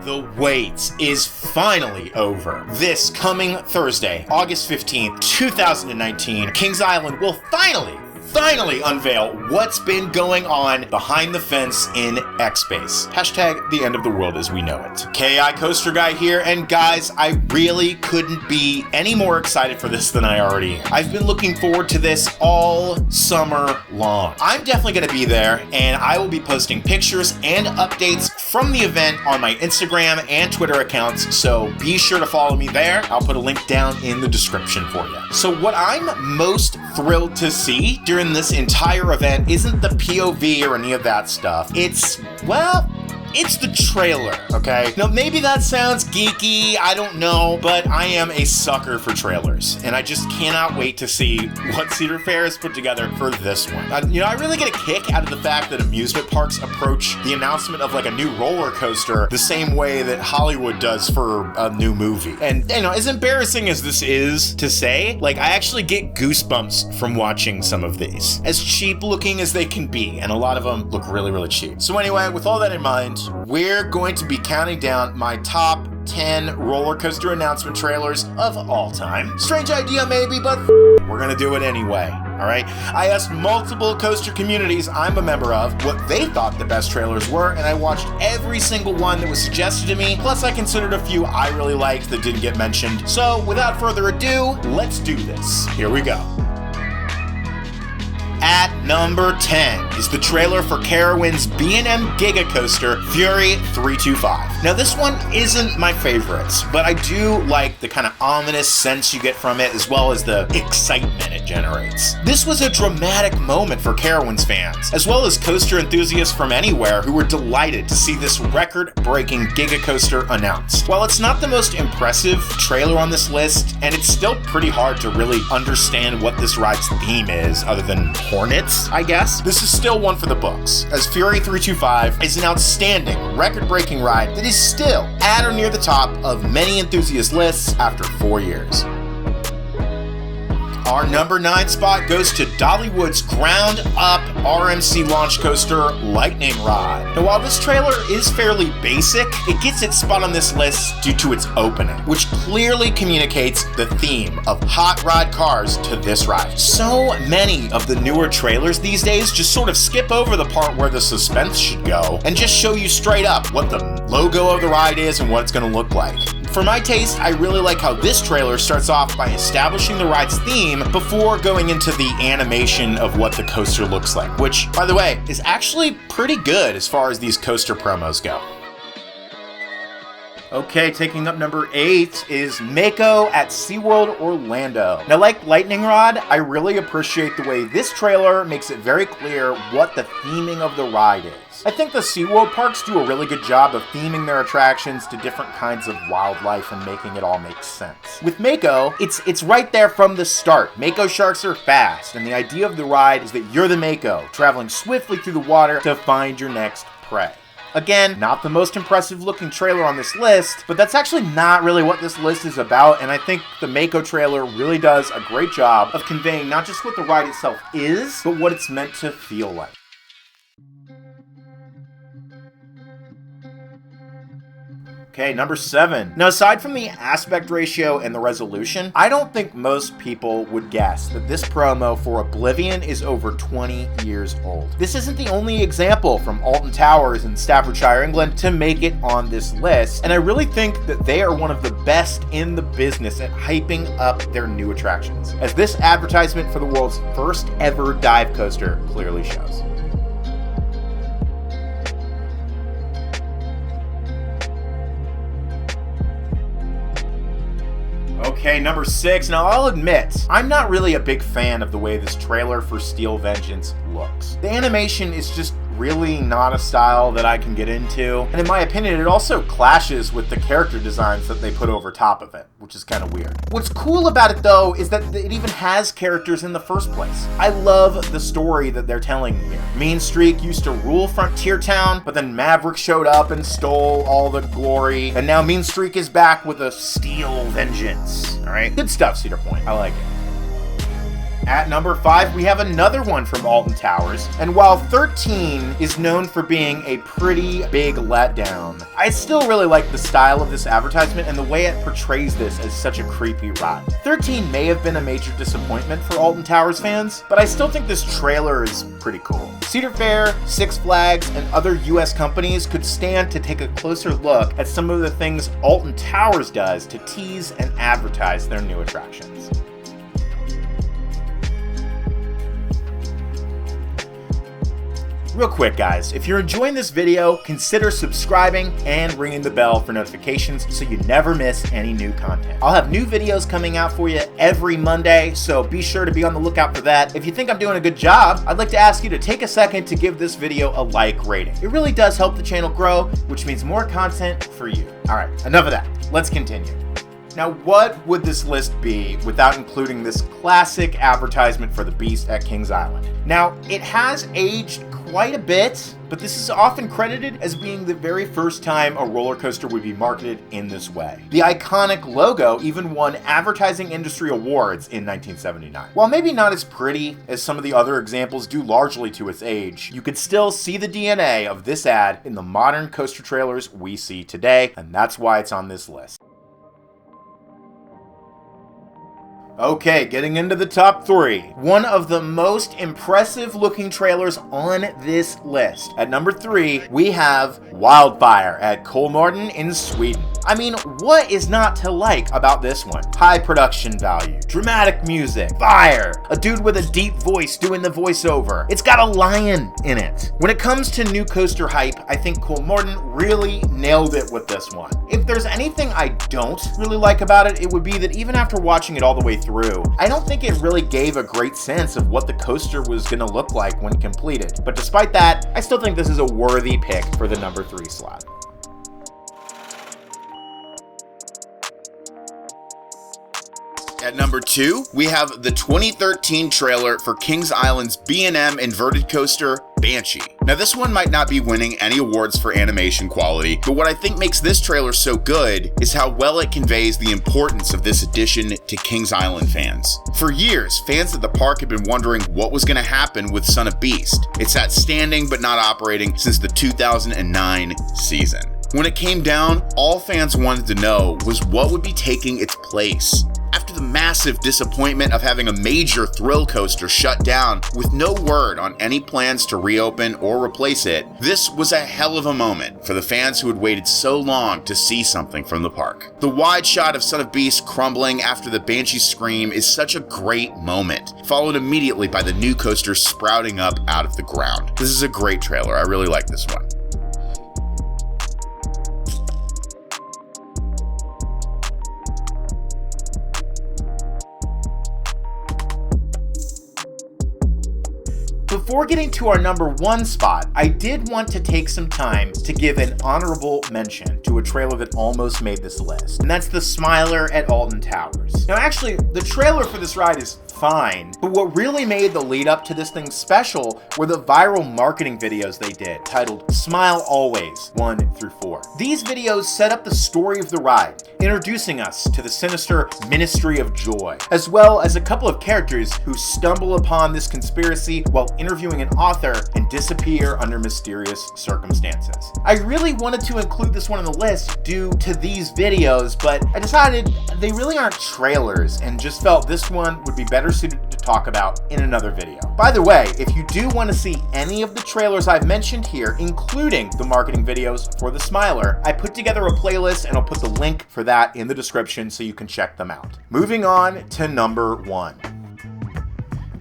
The wait is finally over. This coming Thursday, August 15th, 2019, Kings Island will finally unveil what's been going on behind the fence in X-Space. Hashtag the end of the world as we know it. KI Coaster Guy here, and guys, I really couldn't be any more excited for this than I already am. I've been looking forward to this all summer long. I'm definitely going to be there, and I will be posting pictures and updates from the event on my Instagram and Twitter accounts, so be sure to follow me there. I'll put a link down in the description for you. So what I'm most thrilled to see during this entire event isn't the POV or any of that stuff. It's the trailer, okay? Now, maybe that sounds geeky, I don't know, but I am a sucker for trailers, and I just cannot wait to see what Cedar Fair has put together for this one. I really get a kick out of the fact that amusement parks approach the announcement of like a new roller coaster the same way that Hollywood does for a new movie. And, as embarrassing as this is to say, like, I actually get goosebumps from watching some of these. As cheap looking as they can be, and a lot of them look really, really cheap. So anyway, with all that in mind, we're going to be counting down my top 10 roller coaster announcement trailers of all time. Strange idea maybe, but we're gonna do it anyway, all right? I asked multiple coaster communities I'm a member of what they thought the best trailers were, and I watched every single one that was suggested to me, plus I considered a few I really liked that didn't get mentioned. So without further ado, let's do this. Here we go. At number 10 is the trailer for Carowinds B&M Giga Coaster Fury 325. Now this one isn't my favorite, but I do like the kind of ominous sense you get from it as well as the excitement it generates. This was a dramatic moment for Carowinds fans, as well as coaster enthusiasts from anywhere who were delighted to see this record-breaking Giga Coaster announced. While it's not the most impressive trailer on this list, and it's still pretty hard to really understand what this ride's theme is other than Hornets, I guess. This is still one for the books, as Fury 325 is an outstanding, record-breaking ride that is still at or near the top of many enthusiast lists after 4 years. Our number 9 spot goes to Dollywood's ground-up RMC launch coaster, Lightning Rod. Now, while this trailer is fairly basic, it gets its spot on this list due to its opening, which clearly communicates the theme of hot rod cars to this ride. So many of the newer trailers these days just sort of skip over the part where the suspense should go and just show you straight up what the logo of the ride is and what it's going to look like. For my taste, I really like how this trailer starts off by establishing the ride's theme before going into the animation of what the coaster looks like, which, by the way, is actually pretty good as far as these coaster promos go. Okay, taking up number 8 is Maiko at SeaWorld Orlando. Now, like Lightning Rod, I really appreciate the way this trailer makes it very clear what the theming of the ride is. I think the SeaWorld parks do a really good job of theming their attractions to different kinds of wildlife and making it all make sense. With Maiko, it's right there from the start. Maiko sharks are fast, and the idea of the ride is that you're the Maiko, traveling swiftly through the water to find your next prey. Again, not the most impressive looking trailer on this list, but that's actually not really what this list is about, and I think the Maiko trailer really does a great job of conveying not just what the ride itself is, but what it's meant to feel like. Okay, number 7. Now, aside from the aspect ratio and the resolution, I don't think most people would guess that this promo for Oblivion is over 20 years old. This isn't the only example from Alton Towers in Staffordshire, England to make it on this list, and I really think that they are one of the best in the business at hyping up their new attractions, as this advertisement for the world's first ever dive coaster clearly shows. Okay, number 6. Now, I'll admit, I'm not really a big fan of the way this trailer for Steel Vengeance looks. The animation is just really not a style that I can get into, and in my opinion, it also clashes with the character designs that they put over top of it, which is kind of weird. What's cool about it, though, is that it even has characters in the first place. I love the story that they're telling here. Meanstreak used to rule Frontier Town, but then Maverick showed up and stole all the glory, and now Meanstreak is back with a Steel Vengeance. All right, good stuff, Cedar Point. I like it. At number 5, we have another one from Alton Towers, and while 13 is known for being a pretty big letdown, I still really like the style of this advertisement and the way it portrays this as such a creepy ride. 13 may have been a major disappointment for Alton Towers fans, but I still think this trailer is pretty cool. Cedar Fair, Six Flags, and other US companies could stand to take a closer look at some of the things Alton Towers does to tease and advertise their new attractions. Real quick guys, if you're enjoying this video, consider subscribing and ringing the bell for notifications so you never miss any new content. I'll have new videos coming out for you every Monday, so be sure to be on the lookout for that. If you think I'm doing a good job, I'd like to ask you to take a second to give this video a like rating. It really does help the channel grow, which means more content for you. Alright, enough of that. Let's continue. Now, what would this list be without including this classic advertisement for the Beast at Kings Island? Now, it has aged quite a bit, but this is often credited as being the very first time a roller coaster would be marketed in this way. The iconic logo even won Advertising Industry Awards in 1979. While maybe not as pretty as some of the other examples due largely to its age, you could still see the DNA of this ad in the modern coaster trailers we see today, and that's why it's on this list. Okay, getting into the top 3. One of the most impressive looking trailers on this list. At number 3, we have Wildfire at Kolmården in Sweden. I mean, what is not to like about this one? High production value, dramatic music, fire, a dude with a deep voice doing the voiceover. It's got a lion in it. When it comes to new coaster hype, I think Kolmården really nailed it with this one. If there's anything I don't really like about it, it would be that even after watching it all the way through, I don't think it really gave a great sense of what the coaster was gonna look like when completed. But despite that, I still think this is a worthy pick for the number 3 slot. At number 2, we have the 2013 trailer for Kings Island's B&M inverted coaster, Banshee. Now this one might not be winning any awards for animation quality, but what I think makes this trailer so good is how well it conveys the importance of this addition to Kings Island fans. For years, fans at the park have been wondering what was going to happen with Son of Beast. It's sat standing but not operating since the 2009 season. When it came down, all fans wanted to know was what would be taking its place. After the massive disappointment of having a major thrill coaster shut down with no word on any plans to reopen or replace it, this was a hell of a moment for the fans who had waited so long to see something from the park. The wide shot of Son of Beast crumbling after the Banshee scream is such a great moment, followed immediately by the new coaster sprouting up out of the ground. This is a great trailer. I really like this one. Before getting to our number 1 spot, I did want to take some time to give an honorable mention to a trailer that almost made this list, and that's the Smiler at Alton Towers. Now actually, the trailer for this ride is fine, but what really made the lead up to this thing special were the viral marketing videos they did, titled Smile Always 1 through 4. These videos set up the story of the ride, introducing us to the sinister Ministry of Joy, as well as a couple of characters who stumble upon this conspiracy while interviewing an author and disappear under mysterious circumstances. I really wanted to include this one on the list due to these videos, but I decided they really aren't trailers and just felt this one would be better suited to talk about in another video. By the way, if you do want to see any of the trailers I've mentioned here, including the marketing videos for the Smiler, I put together a playlist and I'll put the link for that in the description so you can check them out. Moving on to number 1.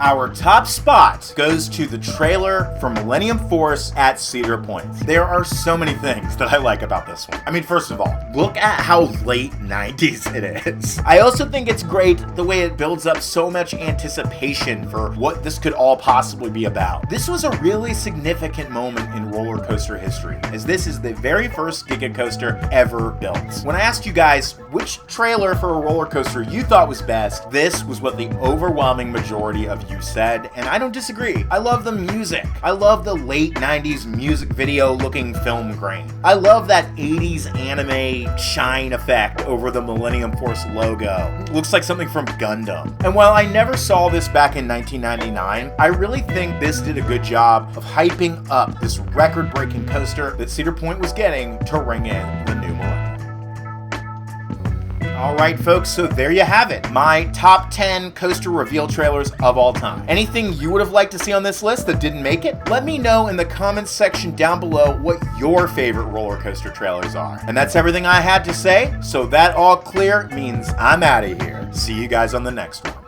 Our top spot goes to the trailer for Millennium Force at Cedar Point. There are so many things that I like about this one. I mean, first of all, look at how late 90s it is. I also think it's great the way it builds up so much anticipation for what this could all possibly be about. This was a really significant moment in roller roller coaster history, as this is the very first Giga coaster ever built. When I asked you guys which trailer for a roller coaster you thought was best, this was what the overwhelming majority of you said, and I don't disagree. I love the music. I love the late 90s music video looking film grain. I love that 80s anime shine effect over the Millennium Force logo. It looks like something from Gundam. And while I never saw this back in 1999, I really think this did a good job of hyping up this record-breaking coaster that Cedar Point was getting to ring in the new millennium. Alright folks, so there you have it. My top 10 coaster reveal trailers of all time. Anything you would have liked to see on this list that didn't make it? Let me know in the comments section down below what your favorite roller coaster trailers are. And that's everything I had to say, so that all clear means I'm out of here. See you guys on the next one.